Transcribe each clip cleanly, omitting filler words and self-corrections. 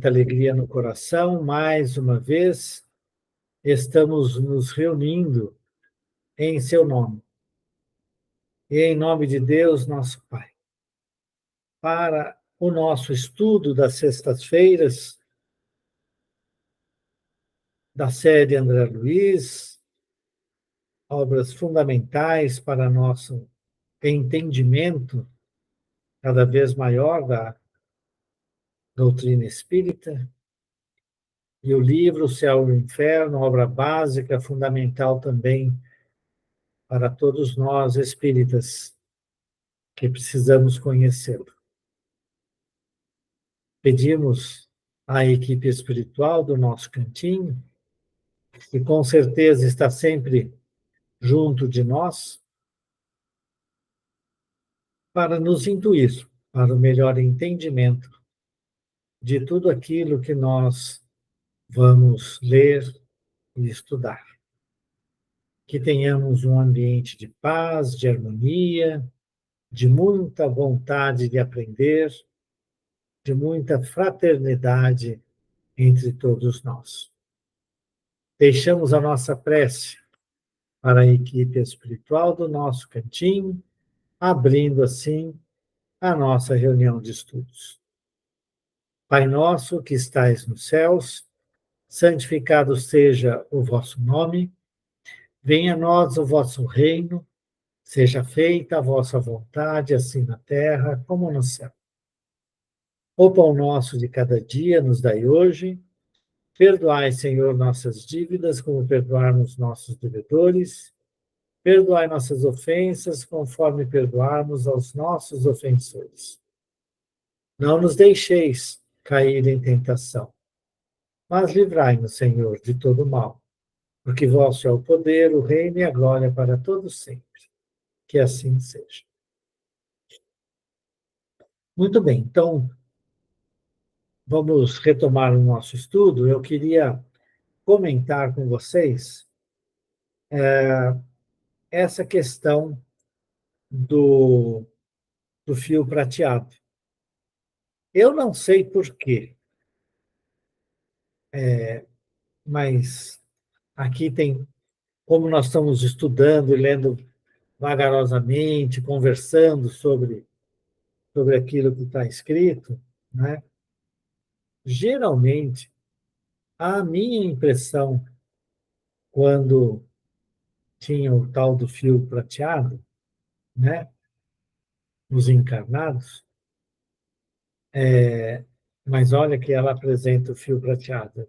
muita alegria no coração, mais uma vez, estamos nos reunindo em seu nome. E em nome de Deus, nosso Pai, para o nosso estudo das sextas-feiras, da série André Luiz, obras fundamentais para nosso entendimento cada vez maior da doutrina espírita, e o livro Céu e o Inferno, obra básica, fundamental também para todos nós espíritas que precisamos conhecê-lo. Pedimos à equipe espiritual do nosso cantinho, que com certeza está sempre junto de nós, para nos intuir para o melhor entendimento de tudo aquilo que nós vamos ler e estudar. Que tenhamos um ambiente de paz, de harmonia, de muita vontade de aprender, de muita fraternidade entre todos nós. Deixamos a nossa prece para a equipe espiritual do nosso cantinho, abrindo assim a nossa reunião de estudos. Pai nosso que estais nos céus, santificado seja o vosso nome, venha a nós o vosso reino, seja feita a vossa vontade, assim na terra como no céu. O pão nosso de cada dia nos dai hoje. Perdoai, Senhor, nossas dívidas, como perdoarmos nossos devedores. Perdoai nossas ofensas, conforme perdoarmos aos nossos ofensores. Não nos deixeis cair em tentação, mas livrai-nos, Senhor, de todo mal, porque vosso é o poder, o reino e a glória para todos sempre. Que assim seja. Muito bem, então, vamos retomar o nosso estudo. Eu queria comentar com vocês essa questão do fio prateado. Eu não sei por quê, mas aqui tem, como nós estamos estudando e lendo vagarosamente, conversando sobre aquilo que está escrito, né? Geralmente, a minha impressão, quando tinha o tal do fio prateado, né? Os encarnados, mas olha que ela apresenta o fio prateado.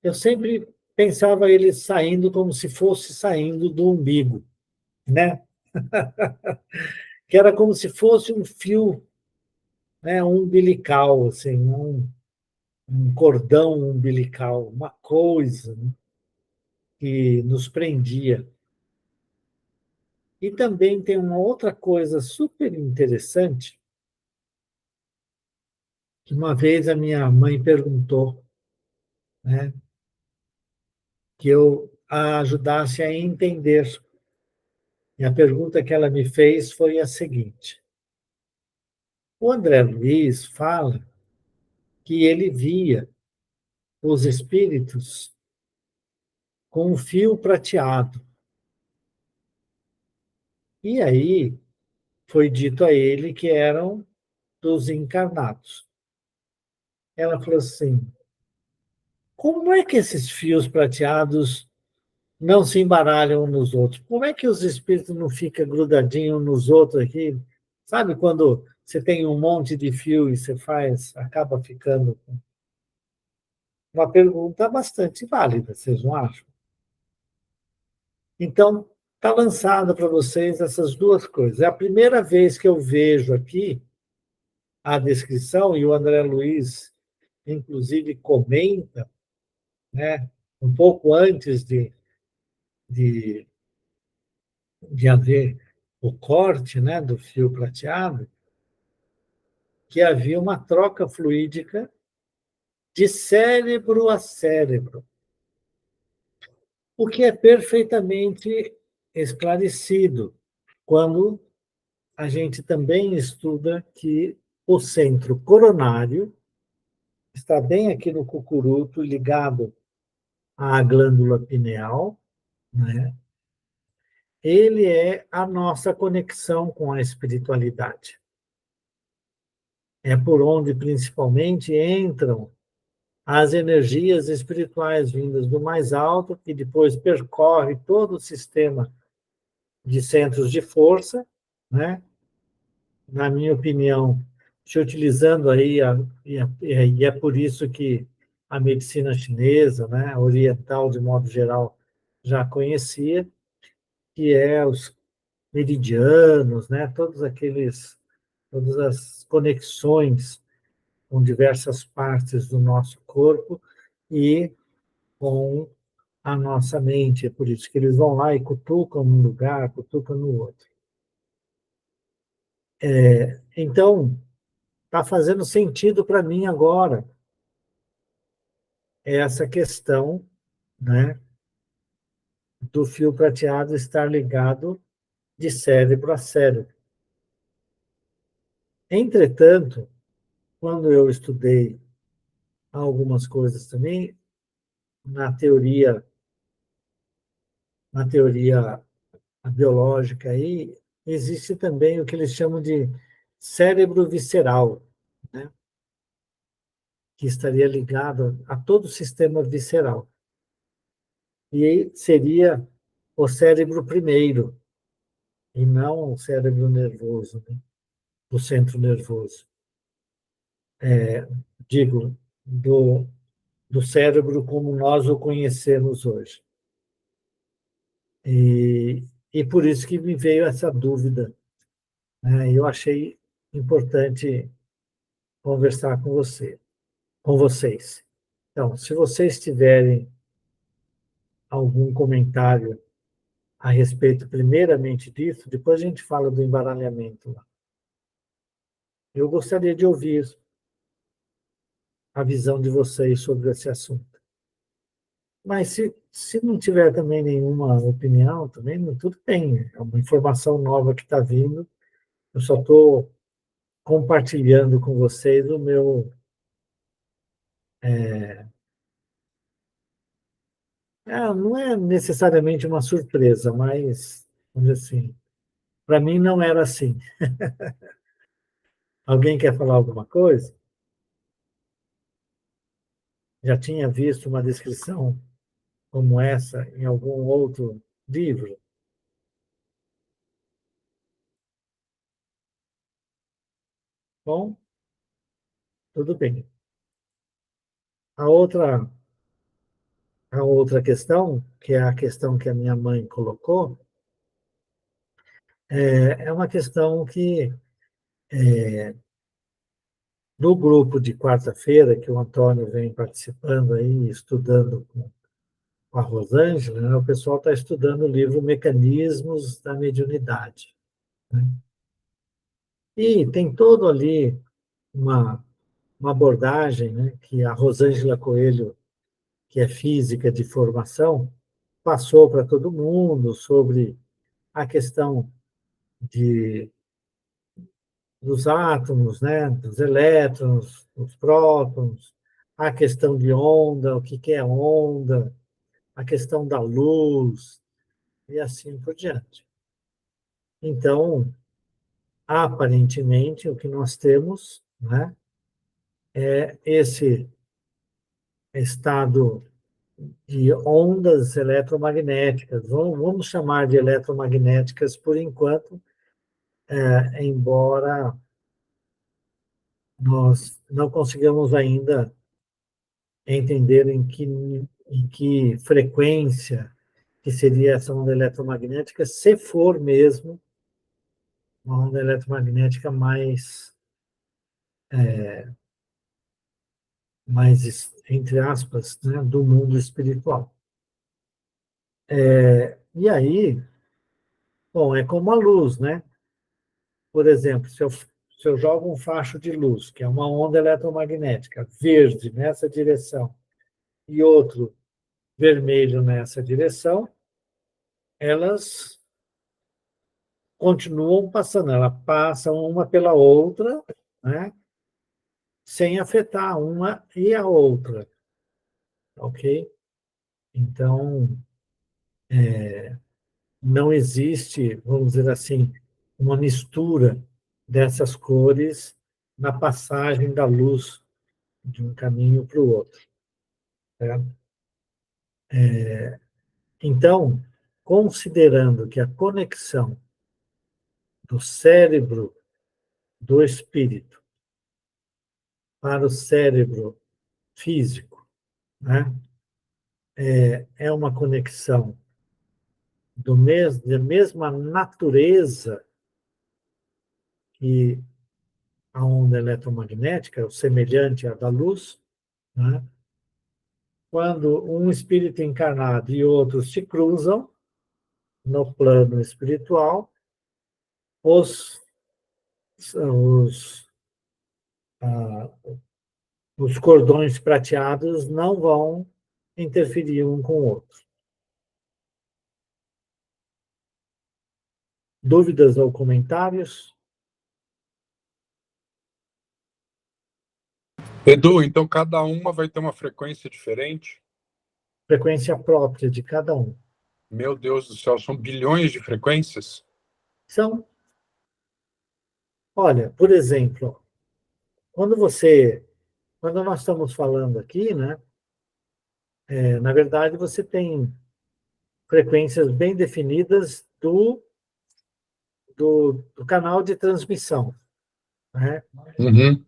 Eu sempre pensava ele saindo como se fosse saindo do umbigo, né? Que era como se fosse um fio, né, umbilical, assim, um cordão umbilical, uma coisa, né, que nos prendia. E também tem uma outra coisa super interessante, que uma vez a minha mãe perguntou, né, que eu a ajudasse a entender. E a pergunta que ela me fez foi a seguinte: o André Luiz fala que ele via os espíritos com um fio prateado. E aí foi dito a ele que eram dos encarnados. Ela falou assim: como é que esses fios prateados não se embaralham uns nos outros? Como é que os espíritos não ficam grudadinhos nos outros aqui? Sabe quando você tem um monte de fio e você acaba ficando. Uma pergunta bastante válida, vocês não acham? Então, está lançada para vocês essas duas coisas. É a primeira vez que eu vejo aqui a descrição, e o André Luiz, inclusive, comenta, né, um pouco antes de, de haver o corte, né, do fio prateado, que havia uma troca fluídica de cérebro a cérebro, o que é perfeitamente esclarecido quando a gente também estuda que o centro coronário, está bem aqui no cucuruto, ligado à glândula pineal, né? Ele é a nossa conexão com a espiritualidade. É por onde, principalmente, entram as energias espirituais vindas do mais alto, que depois percorre todo o sistema de centros de força, né? Na minha opinião, se utilizando aí, e é por isso que a medicina chinesa, né, oriental, de modo geral, já conhecia, que é os meridianos, né, todas as conexões com diversas partes do nosso corpo e com a nossa mente. É por isso que eles vão lá e cutucam num lugar, cutucam no outro. Então, está fazendo sentido para mim agora essa questão, né, do fio prateado estar ligado de cérebro a cérebro. Entretanto, quando eu estudei algumas coisas também, na teoria, na teoria biológica aí, existe também o que eles chamam de cérebro visceral, né, que estaria ligado a todo o sistema visceral. E aí seria o cérebro primeiro, e não o cérebro nervoso, né, do centro nervoso. Digo, do cérebro como nós o conhecemos hoje. E por isso que me veio essa dúvida, né? Eu achei importante conversar com você, com vocês. Então, se vocês tiverem algum comentário a respeito, primeiramente disso, depois a gente fala do embaralhamento lá. Eu gostaria de ouvir a visão de vocês sobre esse assunto. Mas se não tiver também nenhuma opinião, também tudo bem. É uma informação nova que está vindo. Eu só estou compartilhando com vocês o meu. Não é necessariamente uma surpresa, mas, vamos dizer assim, para mim não era assim. Alguém quer falar alguma coisa? Já tinha visto uma descrição como essa em algum outro livro? Bom, tudo bem. A outra, a outra questão, que é a questão que a minha mãe colocou, é uma questão que, no grupo de quarta-feira, que o Antônio vem participando aí, estudando com a Rosângela, né, o pessoal está estudando o livro Mecanismos da Mediunidade, né? E tem todo ali uma abordagem, né, que a Rosângela Coelho, que é física de formação, passou para todo mundo sobre a questão de dos átomos, né, dos elétrons, dos prótons, a questão de onda, o que é onda, a questão da luz, e assim por diante. Então, aparentemente, o que nós temos, né, é esse estado de ondas eletromagnéticas. Vamos chamar de eletromagnéticas por enquanto, embora nós não consigamos ainda entender em que frequência que seria essa onda eletromagnética, se for mesmo uma onda eletromagnética mais entre aspas, né, do mundo espiritual. E aí, bom, é como a luz, né? Por exemplo, se eu jogo um facho de luz, que é uma onda eletromagnética, verde nessa direção, e outro vermelho nessa direção, elas continuam passando, elas passam uma pela outra, né? sem afetar uma e a outra, ok? Então, não existe, vamos dizer assim, uma mistura dessas cores na passagem da luz de um caminho para o outro. Certo? Então, considerando que a conexão do cérebro do espírito para o cérebro físico, né, é uma conexão da mesma natureza que a onda eletromagnética, semelhante à da luz, né? Quando um espírito encarnado e outro se cruzam no plano espiritual, os, os, ah, os cordões prateados não vão interferir um com o outro. Dúvidas ou comentários? Edu, então cada uma vai ter uma frequência diferente? Frequência própria de cada um. Meu Deus do céu, são bilhões de frequências? São, olha, por exemplo, quando nós estamos falando aqui, né, na verdade você tem frequências bem definidas do canal de transmissão, né? Uhum.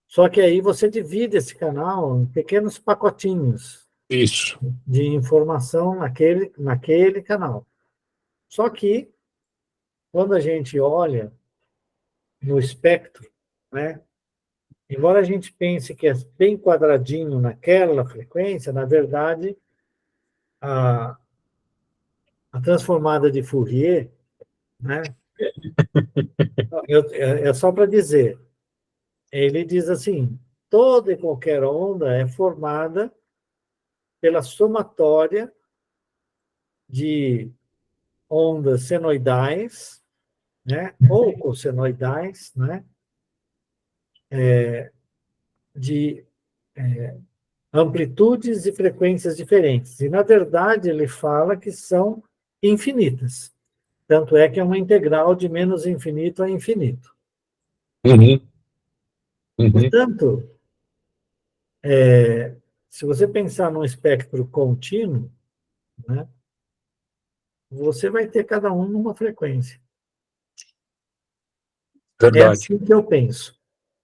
Só que aí você divide esse canal em pequenos pacotinhos Isso. de informação naquele canal. Só que, quando a gente olha no espectro, né, embora a gente pense que é bem quadradinho naquela frequência, na verdade, a, a transformada de Fourier, né, é só para dizer, ele diz assim, toda e qualquer onda é formada pela somatória de ondas senoidais, né, ou cossenoidais, né, de amplitudes e frequências diferentes. E, na verdade, ele fala que são infinitas. Tanto é que é uma integral de menos infinito a infinito. Uhum. Uhum. Portanto, se você pensar num espectro contínuo, né, você vai ter cada um numa frequência. É Verdade, assim que eu penso.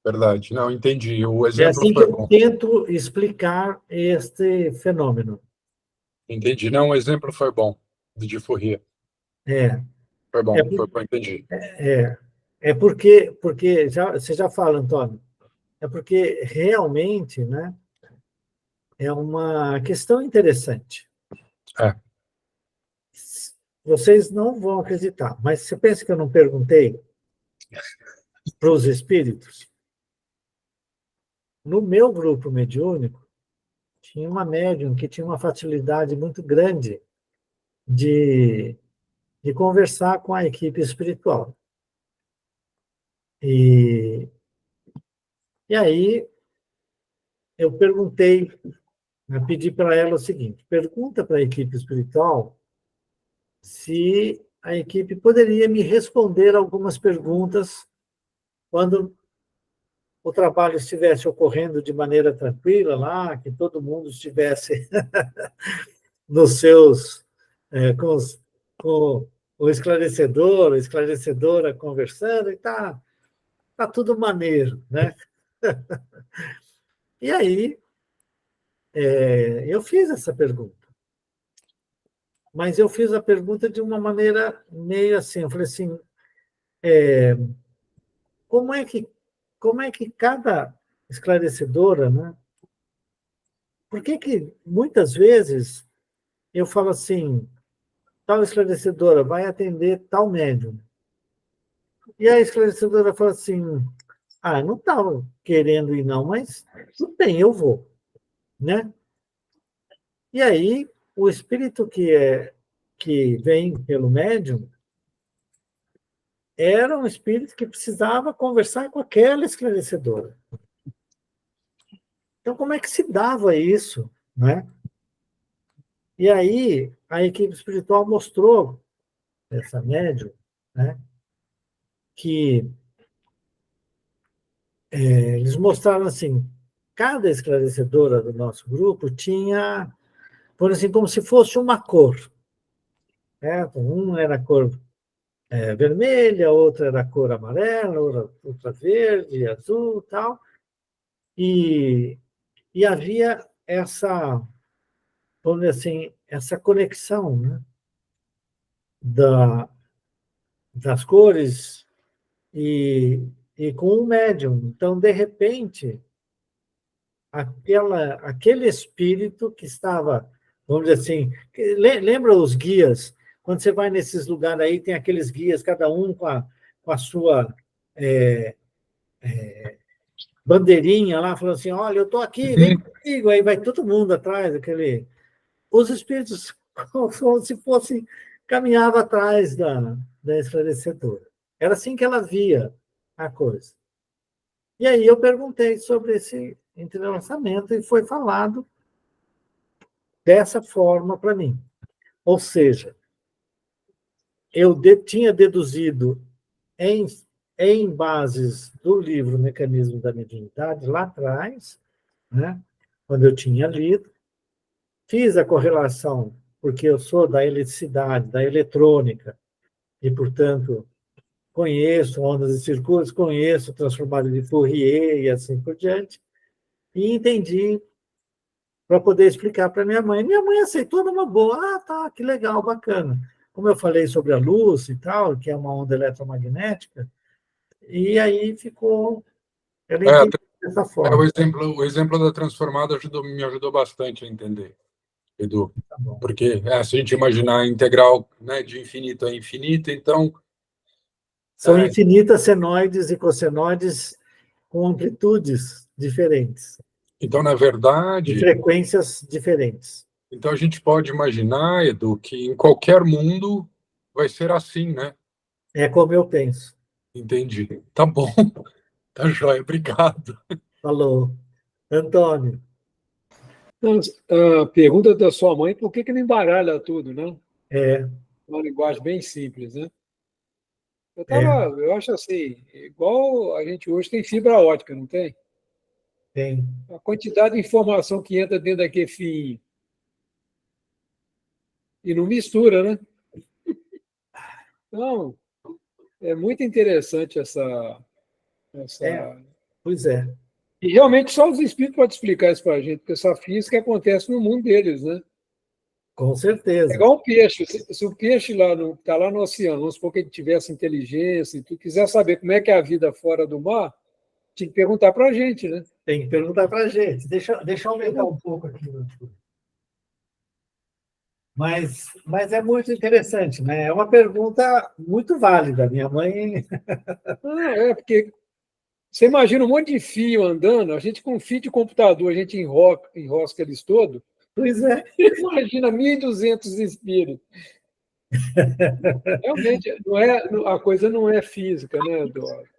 verdade. Não, entendi. O É exemplo assim que foi eu bom. tento explicar este fenômeno. Entendi. Não, o exemplo foi bom, de Fourier. É, é, Foi bom, entendi. é, porque você já fala, Antônio, é porque realmente, né, é uma questão interessante. É. Vocês não vão acreditar, mas você pensa que eu não perguntei para os espíritos? No meu grupo mediúnico, tinha uma médium que tinha uma facilidade muito grande de, de conversar com a equipe espiritual. E aí eu perguntei, eu pedi para ela o seguinte: pergunta para a equipe espiritual se a equipe poderia me responder algumas perguntas quando o trabalho estivesse ocorrendo de maneira tranquila lá, que todo mundo estivesse nos seus, com o esclarecedor, a esclarecedora conversando, e tá tudo maneiro, né? E aí eu fiz essa pergunta, mas eu fiz a pergunta de uma maneira meio assim, eu falei assim, como é que, como é que cada esclarecedora, né? Por que que muitas vezes eu falo assim, tal esclarecedora vai atender tal médium? E a esclarecedora fala assim, não estava querendo ir não, mas tudo bem, eu vou, né? E aí o espírito que vem pelo médium, era um espírito que precisava conversar com aquela esclarecedora. Então, como é que se dava isso, né? E aí, a equipe espiritual mostrou, essa médium, né, que eles mostraram assim, cada esclarecedora do nosso grupo tinha, por assim, como se fosse uma cor. Certo? Um era a cor vermelha, outra era a cor amarela, outra verde, azul, tal. E, e havia essa, vamos dizer assim, essa conexão, né, da, das cores e, e com o médium. Então, de repente, aquele espírito que estava, vamos dizer assim, lembra os guias? Quando você vai nesses lugares aí, tem aqueles guias, cada um com a sua é, bandeirinha lá, falando assim, olha, eu estou aqui, vem Uhum. comigo, aí vai todo mundo atrás, os espíritos, como se fossem, caminhava atrás da esclarecedora. Era assim que ela via a coisa. E aí eu perguntei sobre esse entrelaçamento e foi falado dessa forma para mim. Ou seja, tinha deduzido em, em bases do livro Mecanismo da Mediunidade, lá atrás, né, quando eu tinha lido, fiz a correlação, porque eu sou da eletricidade, da eletrônica, e, portanto, conheço ondas e circuitos, conheço o transformador de Fourier e assim por diante, e entendi para poder explicar para minha mãe. Minha mãe aceitou numa boa. Ah, tá, que legal, bacana. Como eu falei sobre a luz e tal, que é uma onda eletromagnética, e aí ficou. Ela É, entendeu dessa o forma. exemplo da transformada me ajudou bastante a entender, Edu. Tá bom. Porque se a gente imaginar a integral, né, de infinito a infinito, então, São é, infinitas senoides e cossenoides com amplitudes diferentes, então, na e verdade, frequências diferentes. então a gente pode imaginar, Edu, que em qualquer mundo vai ser assim, né? É como eu penso. Entendi. Tá bom, tá joia, obrigado. Falou. Antônio, Então, a pergunta da sua mãe, por que não embaralha tudo, né? é, Uma linguagem bem simples, né? é, Eu acho assim, igual a gente hoje tem fibra ótica, não tem? tem. A quantidade de informação que entra dentro daquele fio e não mistura, né? Então, é muito interessante É, essa... pois é, E realmente só os espíritos podem explicar isso para a gente, porque essa física acontece no mundo deles, né? com É certeza. igual um peixe. Se o peixe está lá no oceano, vamos supor que ele tivesse inteligência e tu quiser saber como é que é a vida fora do mar, tinha que perguntar para a gente, né? Tem que perguntar para a gente. Deixa eu aumentar um pouco aqui. Mas é muito interessante, né? É uma pergunta muito válida. Minha mãe. Ah, é, porque você imagina um monte de fio andando, a gente com fio de computador, a gente enrosca eles todos, Pois é. imagina 1.200 espíritos. Realmente, a coisa não é física, né, Eduardo?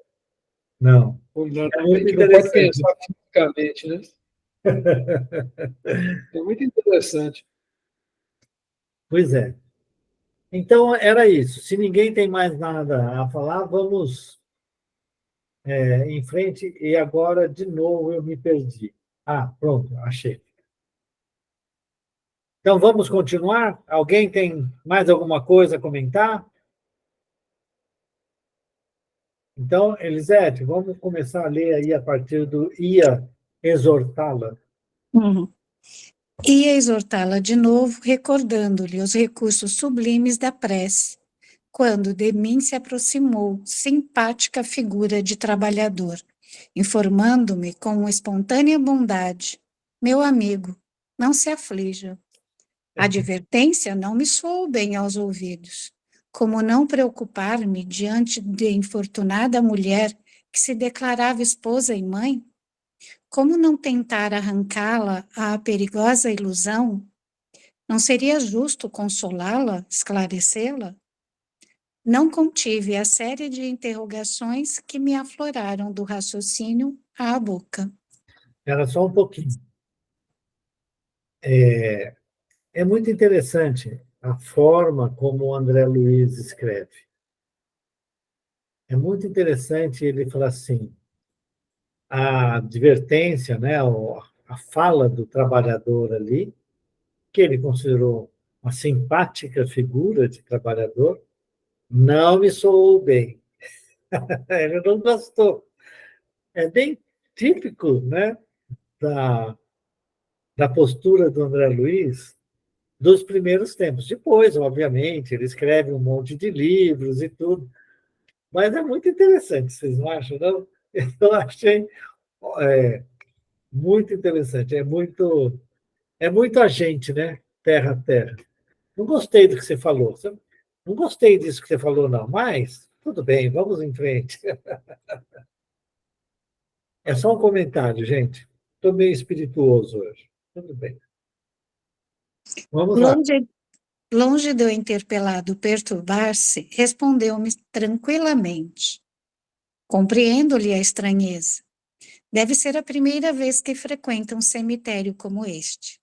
Não, é A muito gente não pode interessante. pensar fisicamente, né? É muito interessante. Pois é. Então, era isso. Se ninguém tem mais nada a falar, vamos em frente. E agora, de novo, eu me perdi. Ah, pronto, achei. Então, vamos continuar? Alguém tem mais alguma coisa a comentar? Então, Elisete, vamos começar a ler aí a partir do ia exortá-la. Uhum. Ia exortá-la de novo, recordando-lhe os recursos sublimes da prece, quando de mim se aproximou simpática figura de trabalhador, informando-me com espontânea bondade: meu amigo, não se aflija. A advertência não me soou bem aos ouvidos. Como não preocupar-me diante de infortunada mulher que se declarava esposa e mãe? Como não tentar arrancá-la à perigosa ilusão? Não seria justo consolá-la, esclarecê-la? não contive a série de interrogações que me afloraram do raciocínio à boca. Era só um pouquinho. É muito interessante a forma como o André Luiz escreve. É muito interessante ele falar assim, a advertência, né, a fala do trabalhador ali, que ele considerou uma simpática figura de trabalhador, não me soou bem. Ele não gostou. É bem típico, né, da postura do André Luiz dos primeiros tempos. Depois, obviamente, ele escreve um monte de livros e tudo, mas é muito interessante, vocês não acham, não? Eu achei é, muito interessante, é muito a gente, né? Terra a terra. Não gostei do que você falou. Não gostei disso que você falou, não, mas tudo bem, vamos em frente. É só um comentário, gente. Estou meio espirituoso hoje. Tudo bem. Vamos lá. Longe de eu interpelado perturbar-se, respondeu-me tranquilamente. Compreendo-lhe a estranheza. Deve ser a primeira vez que frequenta um cemitério como este.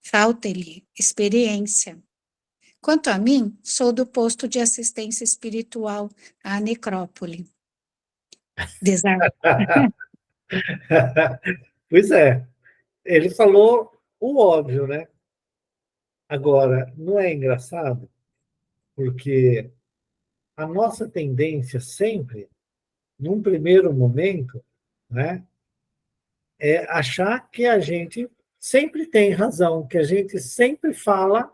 Falta-lhe experiência. Quanto a mim, sou do posto de assistência espiritual à necrópole. Pois é, ele falou o óbvio, né? Agora, não é engraçado? Porque a nossa tendência sempre, num primeiro momento, né, é achar que a gente sempre tem razão, que a gente sempre fala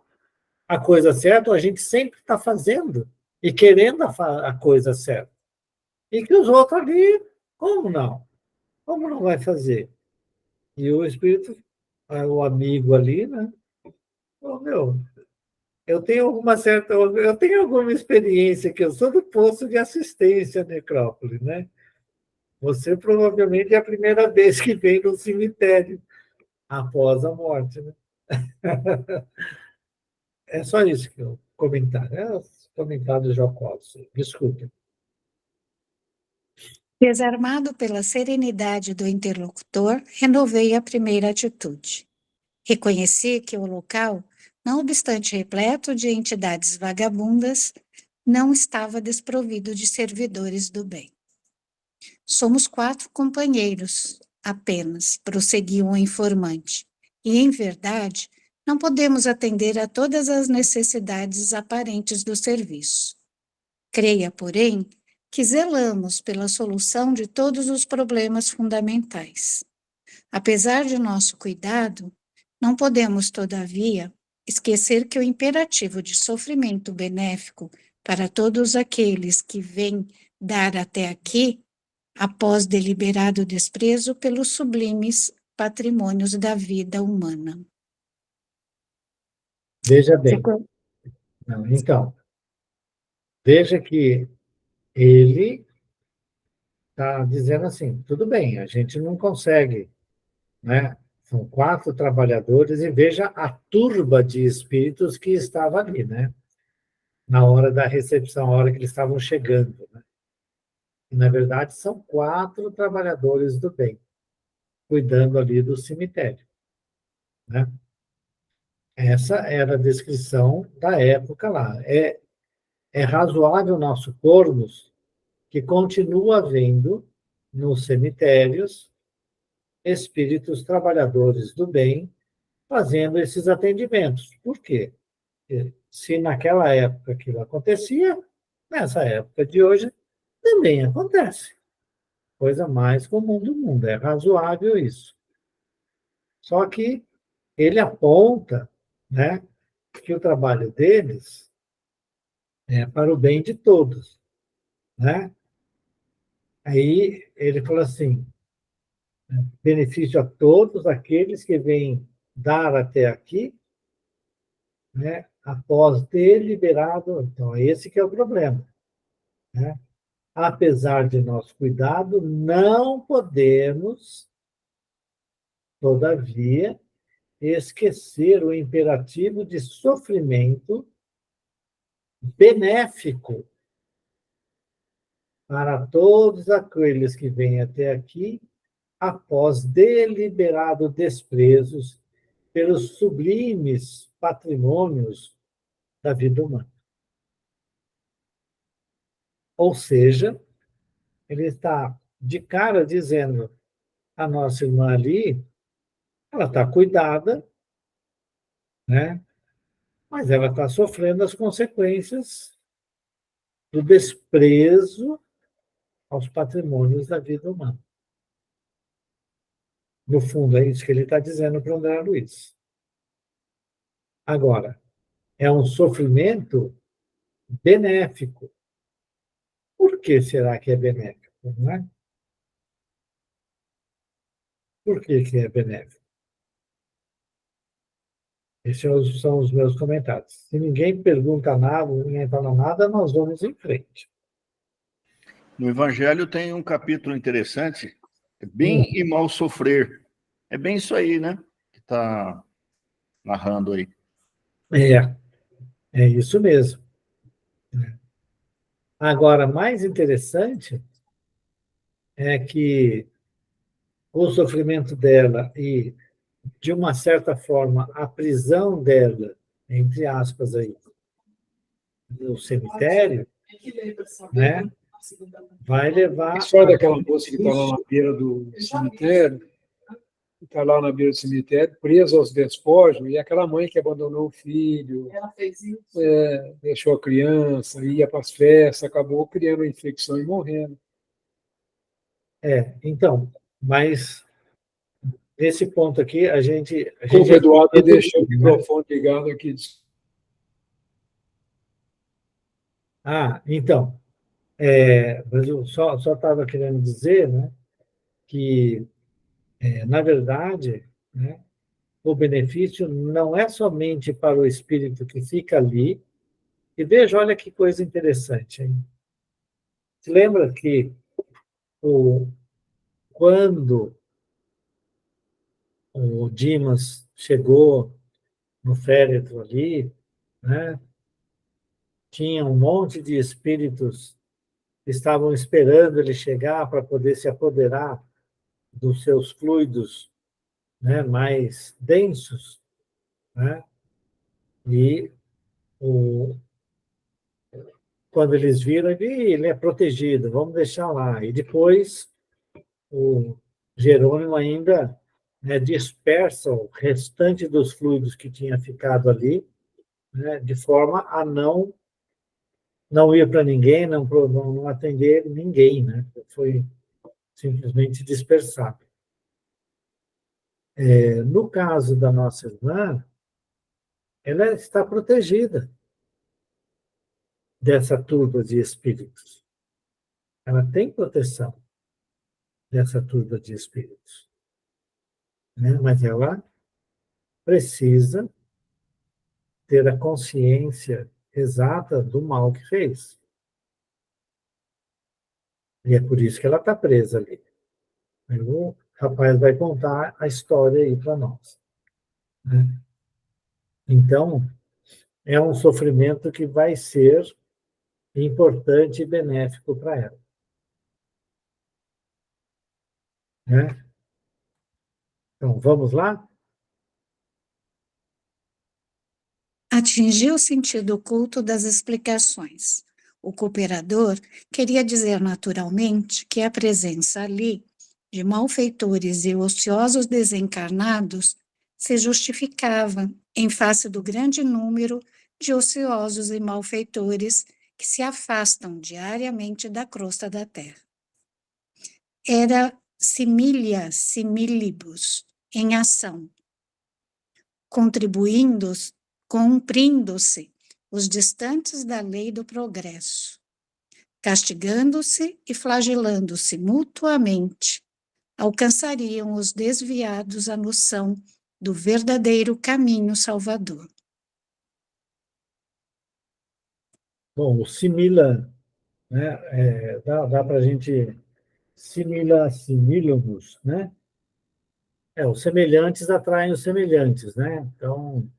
a coisa certa, ou a gente sempre está fazendo e querendo a coisa certa. E que os outros ali, como não? Como não vai fazer? E o espírito, o amigo ali, né? Oh, meu, eu tenho alguma experiência que eu sou do posto de assistência à necrópole, né? Você provavelmente é a primeira vez que vem no cemitério após a morte, né? É só isso que eu comentar. É os comentários jocosos. Desculpe. Desarmado pela serenidade do interlocutor, renovei a primeira atitude. Reconheci que o local, não obstante repleto de entidades vagabundas, não estava desprovido de servidores do bem. Somos 4 companheiros, apenas, prosseguiu o informante, e, em verdade, não podemos atender a todas as necessidades aparentes do serviço. Creia, porém, que zelamos pela solução de todos os problemas fundamentais. Apesar de nosso cuidado, não podemos, todavia, esquecer que o imperativo de sofrimento benéfico para todos aqueles que vêm dar até aqui, após deliberado desprezo pelos sublimes patrimônios da vida humana. Veja bem. Não, então, veja que ele está dizendo assim, tudo bem, a gente não consegue, né? São 4 trabalhadores e veja a turba de espíritos que estava ali, né? Na hora da recepção, a hora que eles estavam chegando, né? E, na verdade, são 4 trabalhadores do bem, cuidando ali do cemitério, né? Essa era a descrição da época lá. É razoável nós supormos que continua havendo nos cemitérios espíritos trabalhadores do bem fazendo esses atendimentos. Por quê? Se naquela época aquilo acontecia, nessa época de hoje também acontece. Coisa mais comum do mundo, é razoável isso. Só que ele aponta, né, que o trabalho deles é para o bem de todos, né? Aí ele falou assim, benefício a todos aqueles que vêm dar até aqui, né, após ter liberado. Então, esse que é o problema, né? Apesar de nosso cuidado, não podemos, todavia, esquecer o imperativo de sofrimento benéfico para todos aqueles que vêm até aqui após deliberado desprezos pelos sublimes patrimônios da vida humana. Ou seja, ele está de cara dizendo: a nossa irmã ali, ela está cuidada, né? Mas ela está sofrendo as consequências do desprezo aos patrimônios da vida humana. No fundo, é isso que ele está dizendo para o André Luiz. Agora, é um sofrimento benéfico. Por que será que é benéfico? Não é? Por que é benéfico? Esses são os meus comentários. Se ninguém pergunta nada, ninguém fala nada, nós vamos em frente. No Evangelho tem um capítulo interessante, bem e mal sofrer. É bem isso aí, né? Que está narrando aí. É isso mesmo. Agora, mais interessante é que o sofrimento dela e, de uma certa forma, a prisão dela, entre aspas, aí, no cemitério, né, vai levar... A história daquela moça que está lá na beira do cemitério, está lá na beira do cemitério, presa aos despojos, e aquela mãe que abandonou o filho, Ela fez isso. deixou a criança, ia para as festas, acabou criando uma infecção e morrendo. Então, mas nesse ponto aqui, a gente Desculpa, Eduardo, eu deixei o né? microfone ligado aqui. Então, mas eu só estava querendo dizer, né, que, na verdade, né, o benefício não é somente para o espírito que fica ali. E veja, olha que coisa interessante, hein? Se lembra que quando o Dimas chegou no féretro ali, né, tinha um monte de espíritos que estavam esperando ele chegar para poder se apoderar dos seus fluidos, né, mais densos, né? E quando eles viram, ele é protegido, vamos deixar lá. E depois o Jerônimo ainda, né, dispersa o restante dos fluidos que tinha ficado ali, né, de forma a não ir para ninguém, não atender ninguém, né? Foi simplesmente dispersado. No caso da nossa irmã, ela está protegida dessa turba de espíritos. Ela tem proteção dessa turba de espíritos, né? Mas ela precisa ter a consciência exata do mal que fez. E é por isso que ela está presa ali. O rapaz vai contar a história aí para nós, né? Então, é um sofrimento que vai ser importante e benéfico para ela, né? Então, vamos lá? Atingiu o sentido oculto das explicações. O cooperador queria dizer naturalmente que a presença ali de malfeitores e ociosos desencarnados se justificava em face do grande número de ociosos e malfeitores que se afastam diariamente da crosta da terra. Era similia similibus, em ação, cumprindo-se os distantes da lei do progresso, castigando-se e flagelando-se mutuamente, alcançariam os desviados a noção do verdadeiro caminho salvador. Bom, o simila, né? Dá para a gente similamos, né? Os semelhantes atraem os semelhantes, né? Então,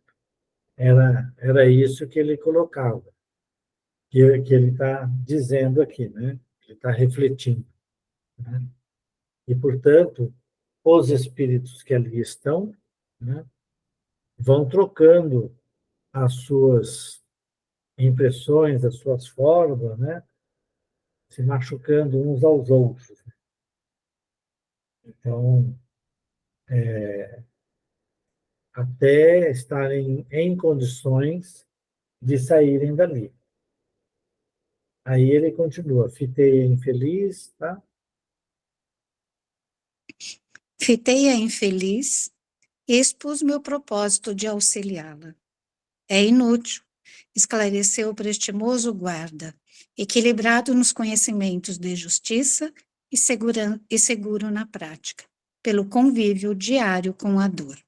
era isso que ele colocava, que ele está dizendo aqui, né? ele está refletindo, né? E, portanto, os espíritos que ali estão, né, vão trocando as suas impressões, as suas formas, né, se machucando uns aos outros. Então, até estarem em condições de saírem dali. Aí ele continua, fitei a infeliz, tá? Fitei a infeliz e expus meu propósito de auxiliá-la. É inútil, esclareceu o prestimoso guarda, equilibrado nos conhecimentos de justiça e seguro na prática, pelo convívio diário com a dor.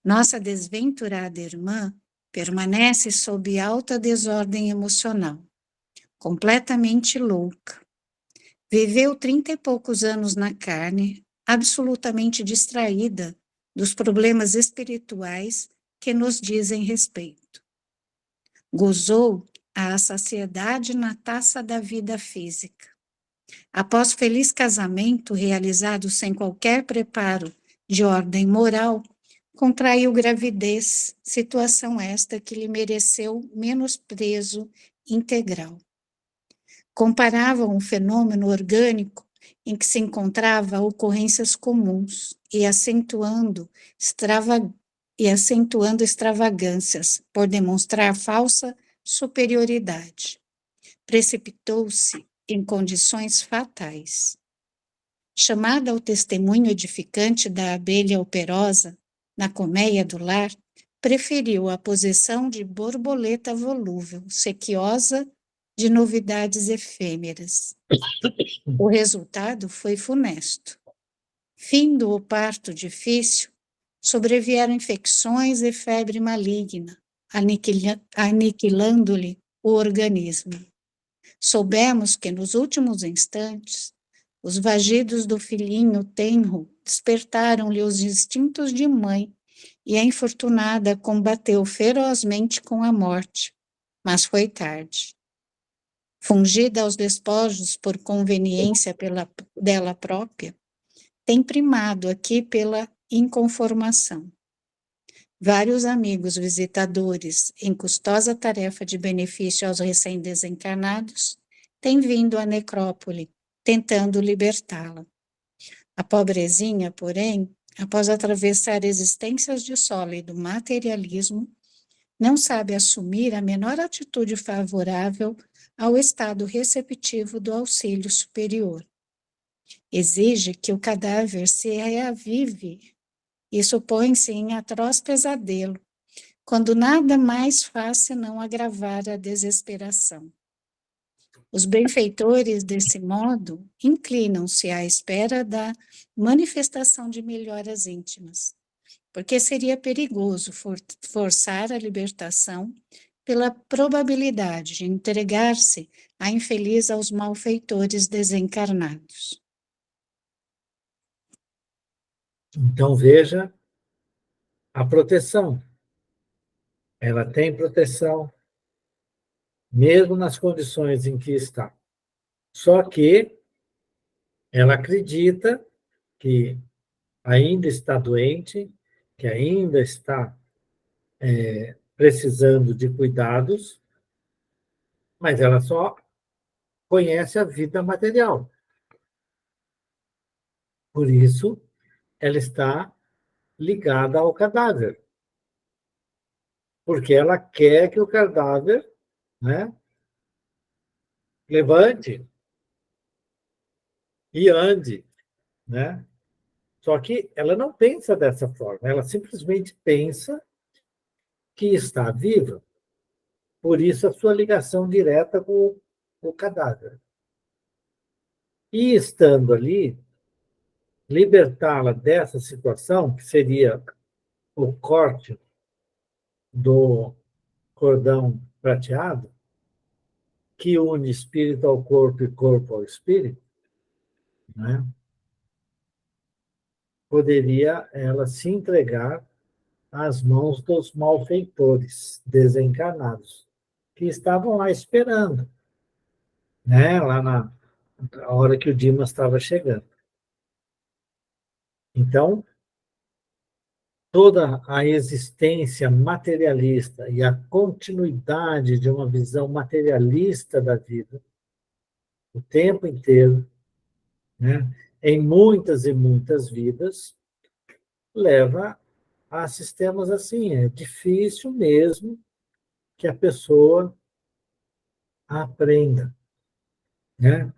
Nossa desventurada irmã permanece sob alta desordem emocional, completamente louca. Viveu 30 e poucos anos na carne, absolutamente distraída dos problemas espirituais que nos dizem respeito. Gozou a saciedade na taça da vida física. Após feliz casamento realizado sem qualquer preparo de ordem moral, contraiu gravidez, situação esta que lhe mereceu menosprezo integral. Comparavam um fenômeno orgânico em que se encontrava ocorrências comuns e acentuando extravagâncias por demonstrar falsa superioridade. Precipitou-se em condições fatais. Chamada ao testemunho edificante da abelha operosa na colmeia do lar, preferiu a posição de borboleta volúvel, sequiosa de novidades efêmeras. O resultado foi funesto. Findo o parto difícil, sobrevieram infecções e febre maligna, aniquilando-lhe o organismo. Soubemos que nos últimos instantes, os vagidos do filhinho tenro despertaram-lhe os instintos de mãe e a infortunada combateu ferozmente com a morte, mas foi tarde. Fungida aos despojos por conveniência dela própria, tem primado aqui pela inconformação. Vários amigos visitadores, em custosa tarefa de benefício aos recém-desencarnados, têm vindo à necrópole, tentando libertá-la. A pobrezinha, porém, após atravessar existências de sólido materialismo, não sabe assumir a menor atitude favorável ao estado receptivo do auxílio superior. Exige que o cadáver se reavive e supõe-se em atroz pesadelo, quando nada mais faz senão agravar a desesperação. Os benfeitores, desse modo, inclinam-se à espera da manifestação de melhoras íntimas, porque seria perigoso forçar a libertação pela probabilidade de entregar-se a infeliz aos malfeitores desencarnados. Então, veja a proteção. Ela tem proteção, mesmo nas condições em que está. Só que ela acredita que ainda está doente, que ainda está precisando de cuidados, mas ela só conhece a vida material. Por isso, ela está ligada ao cadáver. Porque ela quer que o cadáver, né, levante e ande, né? Só que ela não pensa dessa forma, ela simplesmente pensa que está viva. Por isso a sua ligação direta com o cadáver. E estando ali, libertá-la dessa situação, que seria o corte do cordão prateado, que une espírito ao corpo e corpo ao espírito, né? Poderia ela se entregar às mãos dos malfeitores desencarnados, que estavam lá esperando, né? Lá a hora que o Dimas estava chegando. Então, toda a existência materialista e a continuidade de uma visão materialista da vida, o tempo inteiro, né, em muitas e muitas vidas, leva a sistemas assim. É difícil mesmo que a pessoa aprenda, né?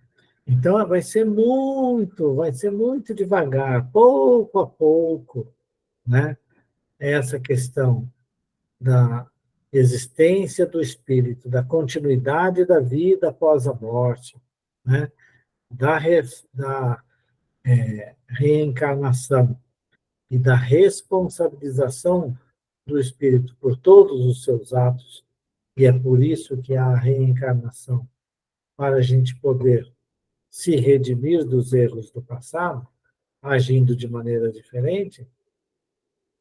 Então, vai ser muito devagar, pouco a pouco, né? Essa questão da existência do espírito, da continuidade da vida após a morte, né? Da reencarnação e da responsabilização do espírito por todos os seus atos, e é por isso que há a reencarnação, para a gente poder se redimir dos erros do passado, agindo de maneira diferente.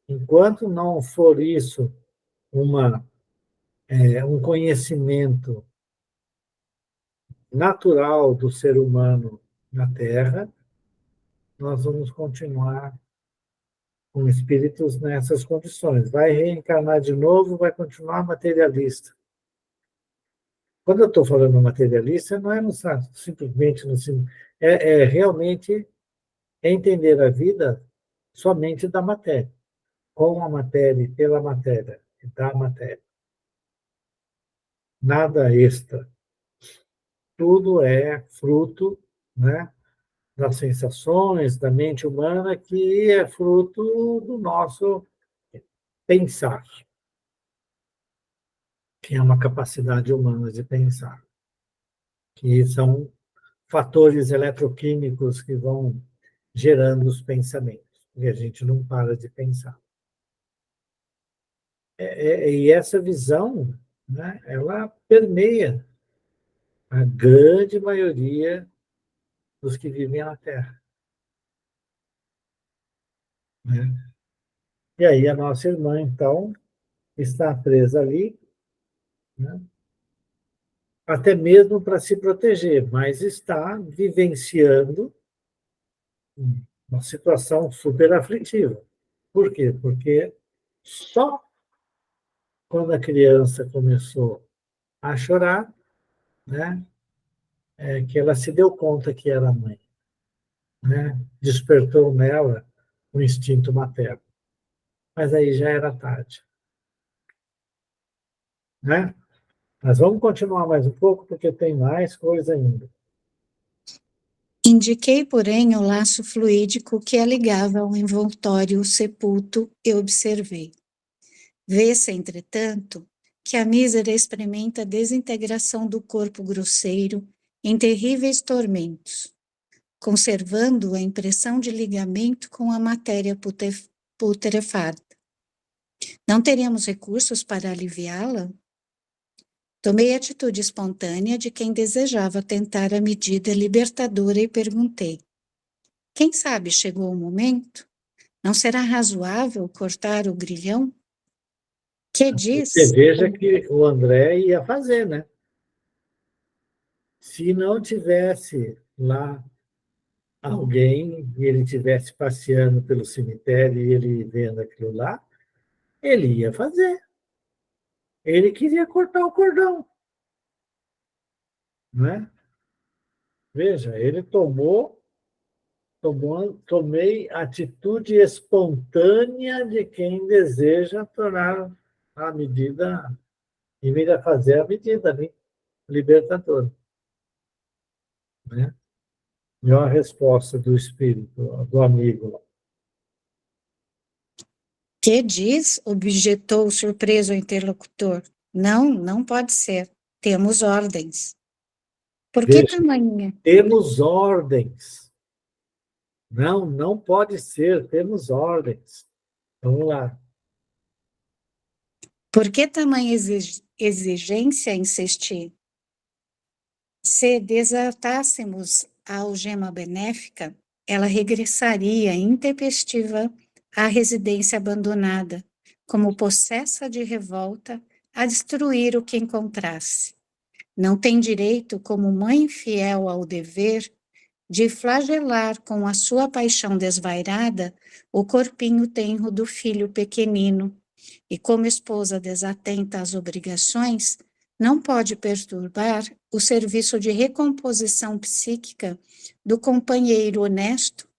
Enquanto não for isso um conhecimento natural do ser humano na Terra, nós vamos continuar com espíritos nessas condições. Vai reencarnar de novo, vai continuar materialista. Quando eu estou falando materialista, não é simplesmente realmente entender a vida somente da matéria, com a matéria e pela matéria, e da matéria. Nada extra. Tudo é fruto, né, das sensações, da mente humana, que é fruto do nosso pensar, que é uma capacidade humana de pensar, que são fatores eletroquímicos que vão gerando os pensamentos, e a gente não para de pensar. E essa visão, né, ela permeia a grande maioria dos que vivem na Terra, né? E aí a nossa irmã, então, está presa ali, né, até mesmo para se proteger, mas está vivenciando uma situação super aflitiva. Por quê? Porque só quando a criança começou a chorar, né, que ela se deu conta que era mãe, né? Despertou nela o instinto materno. Mas aí já era tarde, né? Mas vamos continuar mais um pouco, porque tem mais coisa ainda. Indiquei, porém, o laço fluídico que a ligava ao envoltório sepulto e observei. Vê-se, entretanto, que a mísera experimenta a desintegração do corpo grosseiro em terríveis tormentos, conservando a impressão de ligamento com a matéria putrefada. Não teríamos recursos para aliviá-la? Tomei a atitude espontânea de quem desejava tentar a medida libertadora e perguntei: quem sabe chegou o momento? Não será razoável cortar o grilhão? Que diz? Você veja que o André ia fazer, né? Se não tivesse lá alguém e ele estivesse passeando pelo cemitério e ele vendo aquilo lá, ele ia fazer. Ele queria cortar o cordão, né? Veja, ele tomei atitude espontânea de quem deseja tornar a medida, e vir a fazer a medida, né, libertadora, né? E a resposta do espírito, do amigo. Que diz? Objetou surpreso o interlocutor. Não, não pode ser. Temos ordens. Por que Veja, tamanha? temos ordens. Não, não pode ser, temos ordens. Vamos lá. Por que tamanha exigência insistir? Se desatássemos a algema benéfica, ela regressaria intempestiva à residência abandonada, como possessa de revolta, a destruir o que encontrasse. Não tem direito, como mãe fiel ao dever, de flagelar com a sua paixão desvairada o corpinho tenro do filho pequenino, e como esposa desatenta às obrigações, não pode perturbar o serviço de recomposição psíquica do companheiro honesto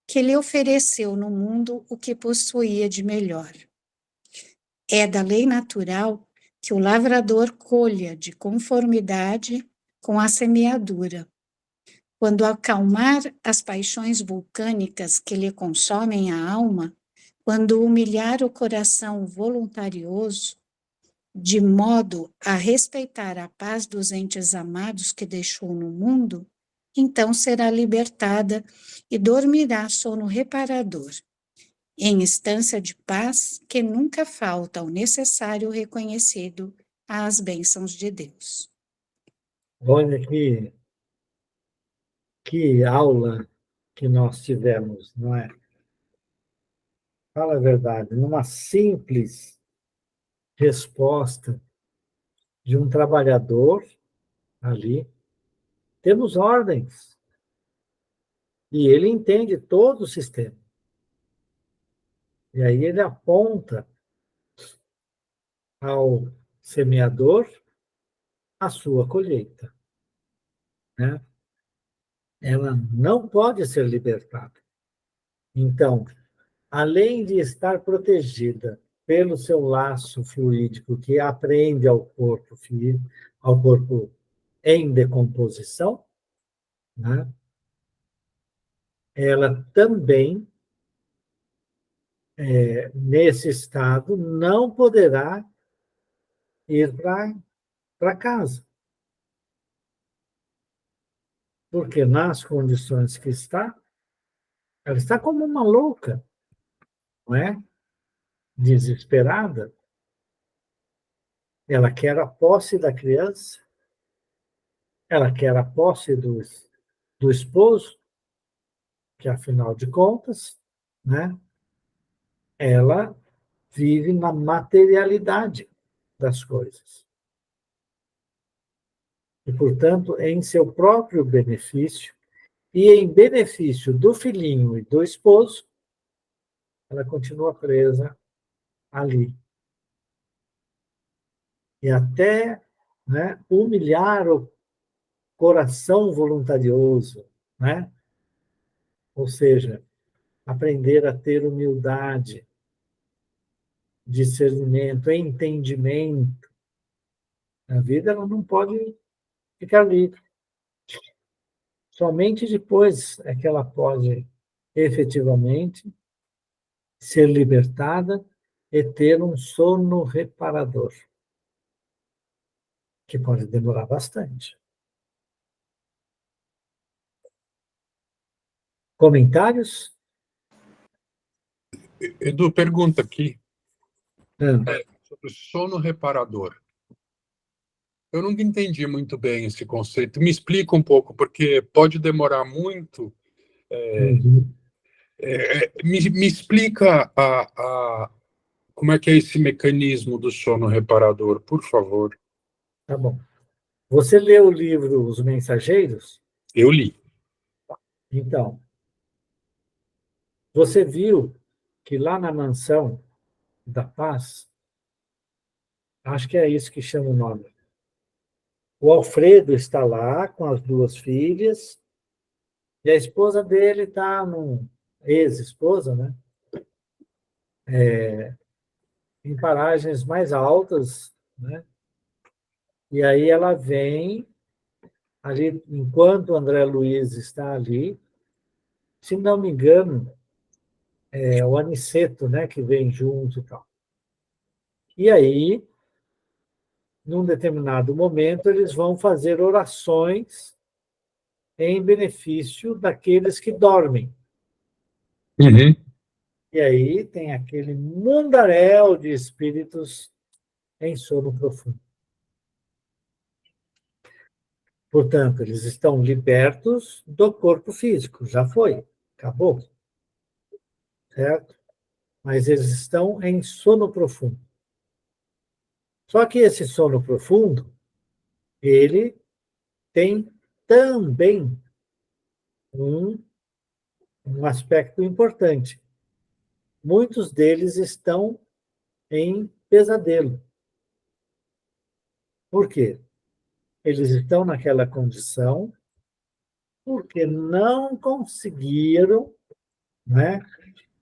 que lhe ofereceu no mundo o que possuía de melhor. É da lei natural que o lavrador colha de conformidade com a semeadura. Quando acalmar as paixões vulcânicas que lhe consomem a alma, quando humilhar o coração voluntarioso, de modo a respeitar a paz dos entes amados que deixou no mundo, então será libertada e dormirá sono reparador, em instância de paz que nunca falta ao necessário reconhecido às bênçãos de Deus. Olha que aula que nós tivemos, não é? Fala a verdade, numa simples resposta de um trabalhador ali, temos ordens, e ele entende todo o sistema. E aí ele aponta ao semeador a sua colheita, né? Ela não pode ser libertada. Então, além de estar protegida pelo seu laço fluídico que aprende ao corpo em decomposição, né? Ela também, nesse estado, não poderá ir para casa. Porque nas condições que está, ela está como uma louca, não é? Desesperada. Ela quer a posse da criança, ela quer a posse do esposo, que afinal de contas, né, ela vive na materialidade das coisas. E, portanto, em seu próprio benefício e em benefício do filhinho e do esposo, ela continua presa ali. E até, né, humilhar o coração voluntarioso, né? Ou seja, aprender a ter humildade, discernimento, entendimento. A vida ela não pode ficar livre. Somente depois é que ela pode efetivamente ser libertada e ter um sono reparador, que pode demorar bastante. Comentários? Edu, pergunta aqui Não. sobre sono reparador. Eu nunca entendi muito bem esse conceito. Me explica um pouco, porque pode demorar muito. Uhum. Me explica como é que é esse mecanismo do sono reparador, por favor. Tá bom. Você leu o livro Os Mensageiros? Eu li. Então, você viu que lá na mansão da paz, acho que é isso que chama o nome, o Alfredo está lá com as duas filhas e a esposa dele está ex-esposa, né? Em paragens mais altas, né? E aí ela vem ali, enquanto o André Luiz está ali, se não me engano, é o Aniceto, né, que vem junto e tal. E aí, num determinado momento, eles vão fazer orações em benefício daqueles que dormem. Uhum. E aí tem aquele mundaréu de espíritos em sono profundo. Portanto, eles estão libertos do corpo físico, já foi, acabou, certo? Mas eles estão em sono profundo. Só que esse sono profundo, ele tem também um aspecto importante. Muitos deles estão em pesadelo. Por quê? Eles estão naquela condição porque não conseguiram, né,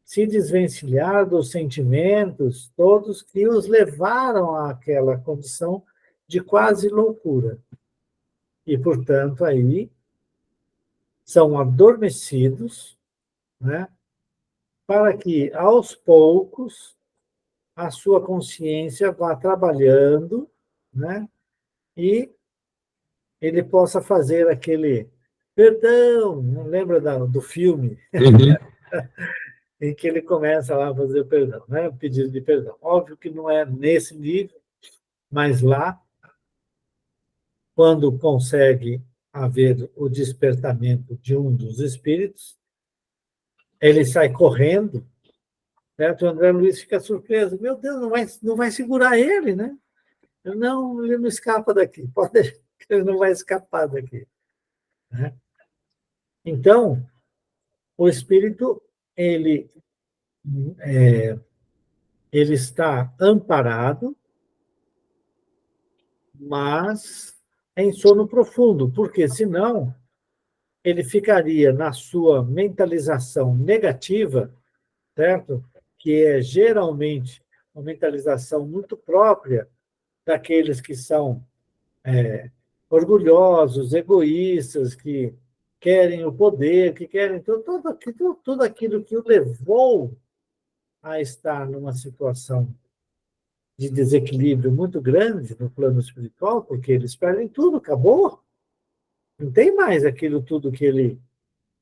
se desvencilhar dos sentimentos todos que os levaram àquela condição de quase loucura. E, portanto, aí são adormecidos, né, para que, aos poucos, a sua consciência vá trabalhando, né, e ele possa fazer aquele perdão, não lembra do filme, em que ele começa lá a fazer o perdão, né, o pedido de perdão. Óbvio que não é nesse nível, mas lá, quando consegue haver o despertamento de um dos espíritos, ele sai correndo, certo? O André Luiz fica surpreso. Meu Deus, não vai segurar ele, né? Não, ele não escapa daqui. Pode deixar, ele não vai escapar daqui. Né? Então, o espírito, ele está amparado, mas em sono profundo, porque senão ele ficaria na sua mentalização negativa, certo? Que é geralmente uma mentalização muito própria daqueles que são orgulhosos, egoístas, que querem o poder, que querem tudo aquilo que o levou a estar numa situação de desequilíbrio muito grande no plano espiritual, porque eles perdem tudo, acabou. Não tem mais aquilo tudo que ele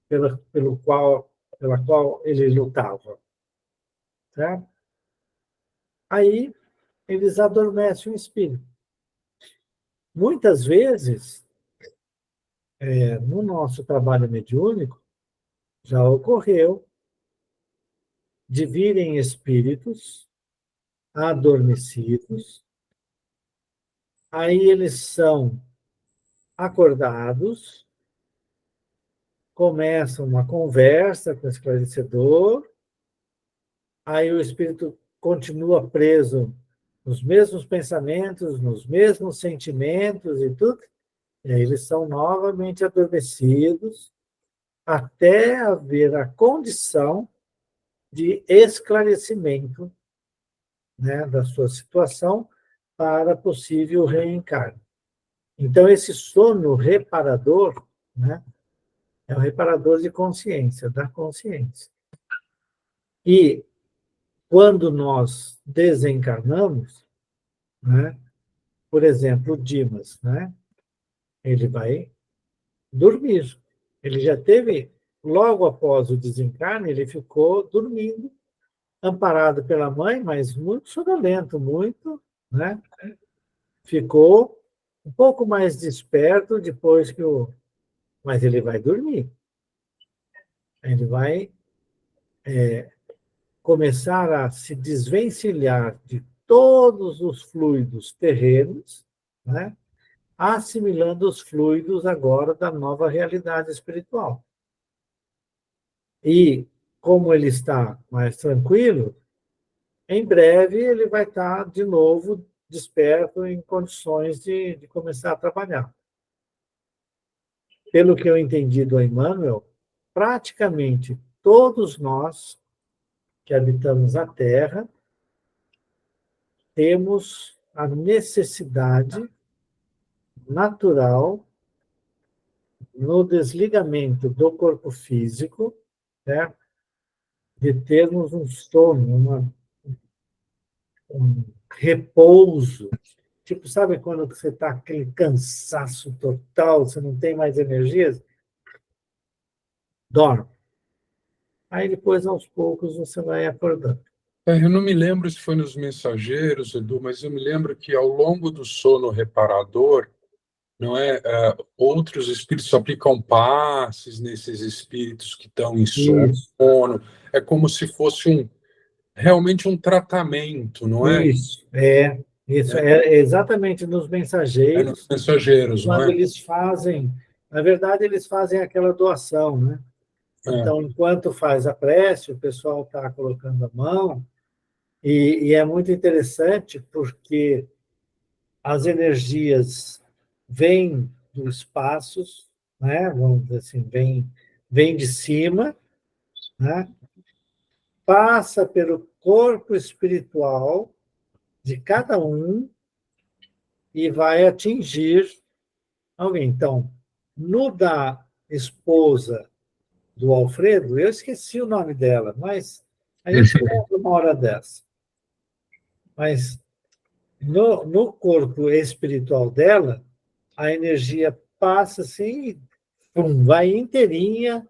pela qual ele lutava, certo? Aí eles adormecem o espírito. Muitas vezes, no nosso trabalho mediúnico, já ocorreu de virem espíritos adormecidos, aí eles são acordados, começam uma conversa com o esclarecedor, aí o espírito continua preso nos mesmos pensamentos, nos mesmos sentimentos e tudo, e aí eles são novamente adormecidos até haver a condição de esclarecimento, né, da sua situação para possível reencarne. Então, esse sono reparador, né, é um reparador de consciência, da consciência. E quando nós desencarnamos, né, por exemplo, o Dimas, né, ele vai dormir. Ele já teve, logo após o desencarne, ele ficou dormindo, amparado pela mãe, mas muito sonolento, muito, né? Ficou um pouco mais desperto depois que Mas ele vai dormir. Ele vai começar a se desvencilhar de todos os fluidos terrenos, né? Assimilando os fluidos agora da nova realidade espiritual. E, como ele está mais tranquilo, em breve ele vai estar de novo desperto em condições de começar a trabalhar. Pelo que eu entendi do Emmanuel, praticamente todos nós que habitamos a Terra temos a necessidade natural no desligamento do corpo físico, né, de termos um sono, um repouso. Tipo, sabe quando você está aquele cansaço total, você não tem mais energias? Dorme. Aí depois, aos poucos, você vai acordando. Eu não me lembro se foi nos Mensageiros, Edu, mas eu me lembro que ao longo do sono reparador, não é, outros espíritos aplicam passes nesses espíritos que estão em sono. Isso. É como se fosse realmente um tratamento, não é? Isso, Isso é exatamente nos É mensageiros, nos mensageiros, não quando é? eles fazem, na verdade, eles fazem aquela doação, né? Então, enquanto faz a prece, o pessoal está colocando a mão, e é muito interessante porque as energias vêm dos espaços, né? Vamos dizer assim, vem de cima, né? Passa pelo corpo espiritual de cada um e vai atingir alguém. Então, no da esposa do Alfredo, eu esqueci o nome dela, mas a gente lembra uma hora dessa. Mas no corpo espiritual dela, a energia passa assim, e pum, vai inteirinha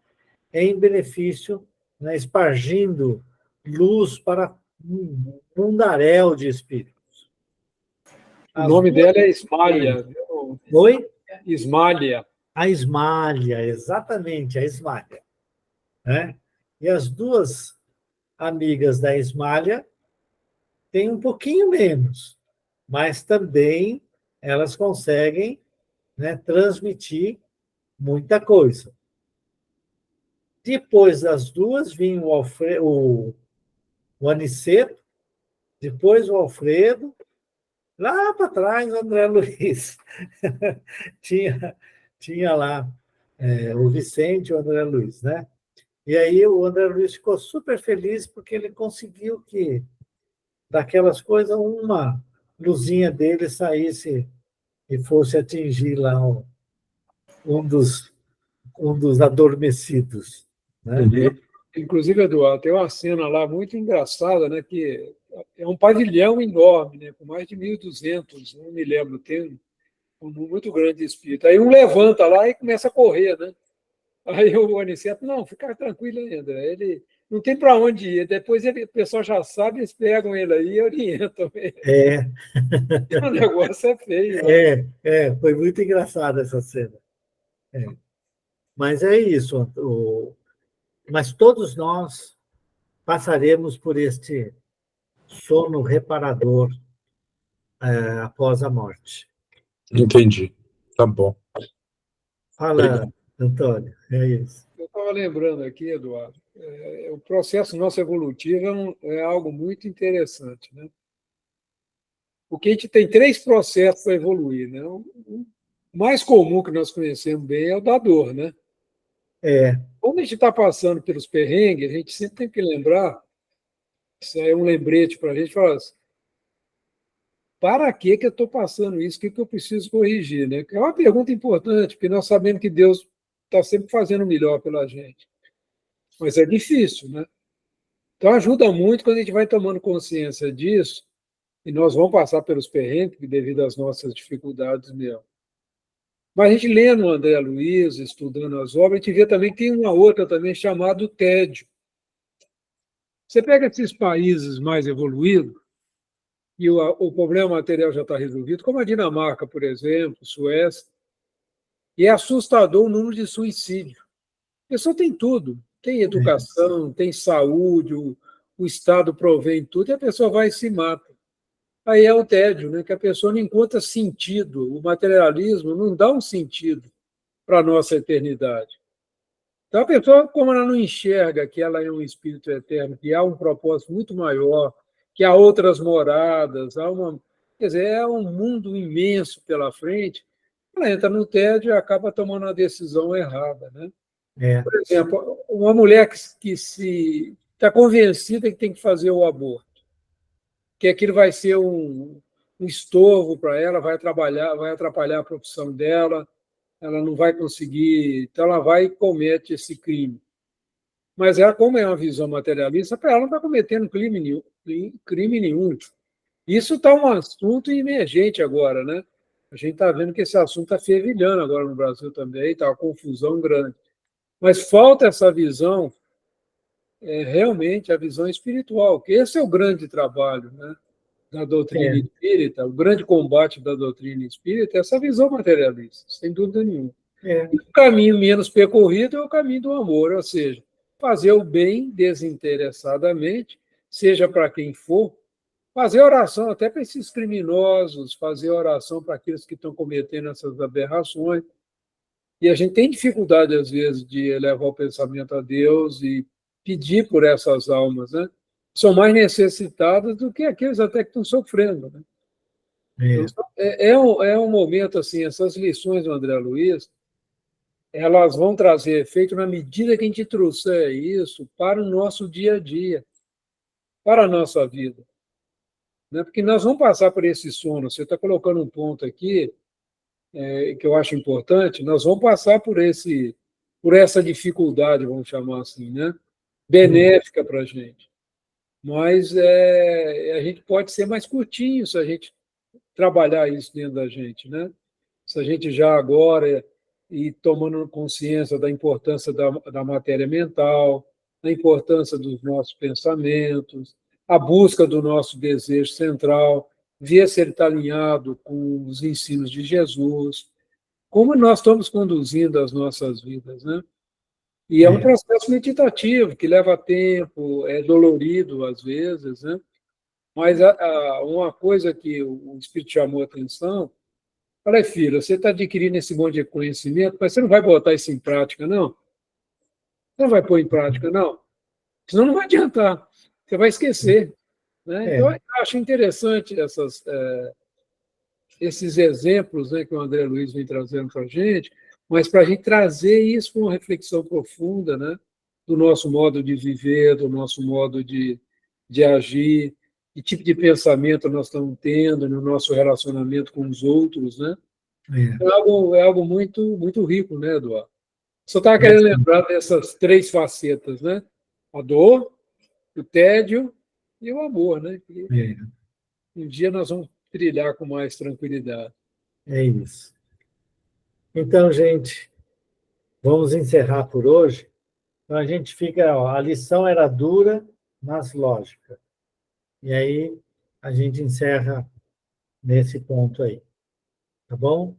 em benefício, né, espargindo luz para um mundaréu de espíritos. O As nome duas... dela é Ismália. Oi? Ismália. A Ismália, exatamente, a Ismália. Né? E as duas amigas da Ismália têm um pouquinho menos, mas também elas conseguem, né, transmitir muita coisa. Depois das duas vinha o Aniceto, depois o Alfredo, lá para trás o André Luiz. tinha, tinha lá o Vicente e o André Luiz, né? E aí o André Luiz ficou super feliz porque ele conseguiu que, daquelas coisas, uma luzinha dele saísse e fosse atingir lá um dos, um dos adormecidos, né? Uhum. Inclusive, Eduardo, tem uma cena lá muito engraçada, né, que é um pavilhão enorme, né, com mais de 1.200, não me lembro, tem um número muito grande de espírito. Aí um levanta lá e começa a correr, né? Aí o Aniceto, não, fica tranquilo ainda, ele não tem para onde ir. Depois o pessoal já sabe, eles pegam ele aí e orientam ele. É, O negócio é feio, né? foi muito engraçada essa cena. É. Mas é isso, mas todos nós passaremos por este sono reparador após a morte. Entendi. Tá bom. Fala, Obrigado. Antônio, é isso. Eu estava lembrando aqui, Eduardo, o processo nosso evolutivo é algo muito interessante, né? Porque a gente tem 3 processos para evoluir, né? O mais comum que nós conhecemos bem é o da dor, né? É, Quando a gente está passando pelos perrengues, a gente sempre tem que lembrar, isso é um lembrete para a gente, falar assim, para que eu estou passando isso? O que eu preciso corrigir? Né? É uma pergunta importante, porque nós sabemos que Deus está sempre fazendo o melhor pela gente. Mas é difícil, né? Então ajuda muito quando a gente vai tomando consciência disso, e nós vamos passar pelos perrengues devido às nossas dificuldades mesmo. Mas a gente lendo o André Luiz, estudando as obras, a gente vê também que tem uma outra também chamada tédio. Você pega esses países mais evoluídos, e o problema material já está resolvido, como a Dinamarca, por exemplo, Suécia, e é assustador o número de suicídio. A pessoa tem tudo, tem educação, tem saúde, o Estado provém tudo, e a pessoa vai e se mata. Aí é o tédio, né? Que a pessoa não encontra sentido. O materialismo não dá um sentido para a nossa eternidade. Então, a pessoa, como ela não enxerga que ela é um espírito eterno, que há um propósito muito maior, que há outras moradas, quer dizer, é um mundo imenso pela frente, ela entra no tédio e acaba tomando uma decisão errada, né? é, Por exemplo, uma mulher que se está convencida que tem que fazer o aborto, que aquilo vai ser um estorvo para ela, vai atrapalhar a profissão dela, ela não vai conseguir, então ela vai e comete esse crime. Mas ela, como é uma visão materialista, para ela não está cometendo crime nenhum. Isso está um assunto emergente agora, né? A gente está vendo que esse assunto está fervilhando agora no Brasil também, está uma confusão grande. Mas falta essa visão, realmente a visão espiritual, que esse é o grande trabalho, né, da doutrina é, espírita, o grande combate da doutrina espírita é essa visão materialista, sem dúvida nenhuma. é, E o caminho menos percorrido é o caminho do amor, ou seja, fazer o bem desinteressadamente, seja para quem for, fazer oração até para esses criminosos, fazer oração para aqueles que estão cometendo essas aberrações. E a gente tem dificuldade, às vezes, de elevar o pensamento a Deus e pedir por essas almas, né? São mais necessitadas do que aqueles até que estão sofrendo, né? Então, é um momento, assim, essas lições do André Luiz, elas vão trazer efeito na medida que a gente trouxer isso para o nosso dia a dia, para a nossa vida, né? Porque nós vamos passar por esse sono. Você está colocando um ponto aqui que eu acho importante. Nós vamos passar por essa dificuldade, vamos chamar assim, né? Benéfica para a gente. Mas a gente pode ser mais curtinho se a gente trabalhar isso dentro da gente, né? Se a gente já agora ir tomando consciência da importância da matéria mental, da importância dos nossos pensamentos, a busca do nosso desejo central, ver se ele está alinhado com os ensinos de Jesus, como nós estamos conduzindo as nossas vidas, né? E é um processo meditativo que leva tempo, é dolorido às vezes, né? Mas uma coisa que o Espírito chamou a atenção, falei, filho, você está adquirindo esse monte de conhecimento, mas você não vai botar isso em prática, não? Você não vai pôr em prática, não? Senão não vai adiantar, você vai esquecer, né? Então, eu acho interessante esses exemplos, né, que o André Luiz vem trazendo para a gente, mas para a gente trazer isso com uma reflexão profunda, né, do nosso modo de viver, do nosso modo de agir, que tipo de pensamento nós estamos tendo no nosso relacionamento com os outros, né? É algo muito, muito rico, né, Eduardo? Só estava querendo lembrar dessas três facetas, né? A dor, o tédio e o amor, né? Que um dia nós vamos trilhar com mais tranquilidade. É isso. Então, gente, vamos encerrar por hoje. Então, a gente fica, ó, a lição era dura, mas lógica. E aí, a gente encerra nesse ponto aí. Tá bom?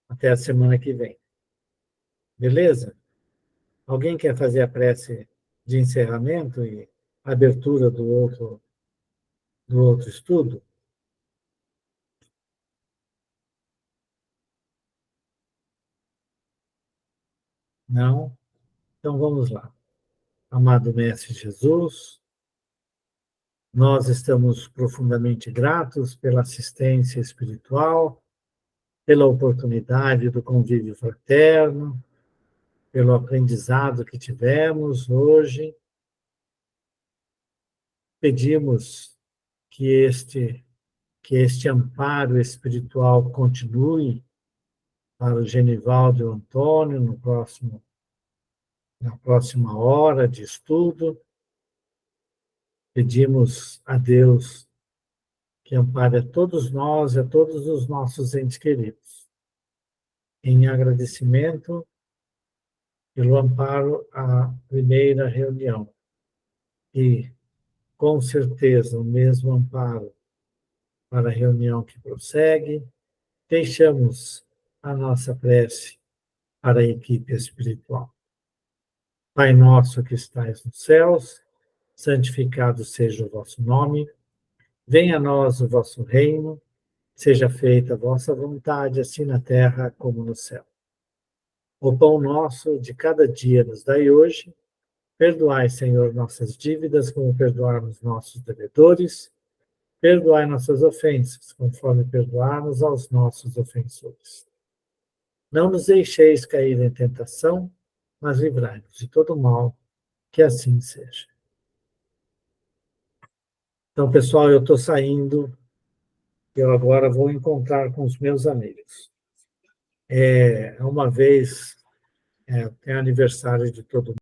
Até a semana que vem. Beleza? Alguém quer fazer a prece de encerramento e abertura do outro estudo? Não? Então vamos lá. Amado Mestre Jesus, nós estamos profundamente gratos pela assistência espiritual, pela oportunidade do convívio fraterno, pelo aprendizado que tivemos hoje. Pedimos que este amparo espiritual continue para o Genivaldo e o Antônio na próxima hora de estudo. Pedimos a Deus que ampare a todos nós e a todos os nossos entes queridos, em agradecimento pelo amparo à primeira reunião. E, com certeza, o mesmo amparo para a reunião que prossegue. Deixamos a nossa prece para a equipe espiritual. Pai nosso que estais nos céus, santificado seja o vosso nome. Venha a nós o vosso reino. Seja feita a vossa vontade, assim na terra como no céu. O pão nosso de cada dia nos dai hoje. Perdoai, Senhor, nossas dívidas, como perdoarmos nossos devedores. Perdoai nossas ofensas, conforme perdoarmos aos nossos ofensores. Não nos deixeis cair em tentação, mas livrai-nos de todo mal, que assim seja. Então, pessoal, eu estou saindo, eu agora vou encontrar com os meus amigos. Uma vez, tem aniversário de todo mundo.